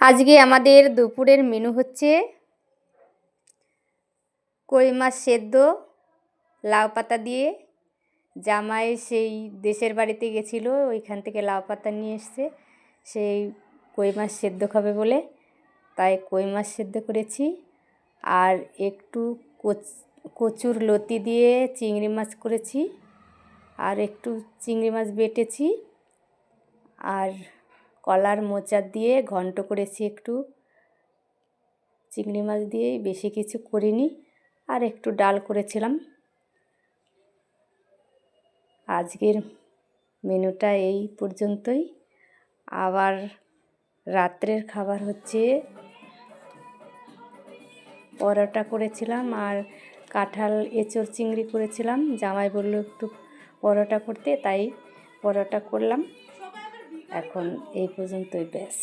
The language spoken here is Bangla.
আজকে আমাদের দুপুরের মেনু হচ্ছে কই মাছ সেদ্ধ লাউ পাতা দিয়ে। জামাই সেই দেশের বাড়িতে গেছিলো, ওইখান থেকে লাউ পাতা নিয়ে এসছে, সেই কই মাছ সেদ্ধ খাবে বলে তাই কই মাছ সেদ্ধ করেছি। আর একটু কচুর লতি দিয়ে চিংড়ি মাছ করেছি, আর একটু চিংড়ি মাছ বেটেছি, আর কলার মোচা দিয়ে ঘন্ট করেছি একটু চিংড়ি মাছ দিয়ে, বেশি কিছু করিনি। আর একটু ডাল করেছিলাম। আজকের মেনুটা এই পর্যন্তই। আবার রাত্রের খাবার হচ্ছে পরোটা করেছিলাম আর কাঁঠাল এঁচোড় চিংড়ি করেছিলাম। জামাই বলল একটু পরোটা করতে, তাই পরোটা করলাম। এখন এই পর্যন্তই, ব্যাস।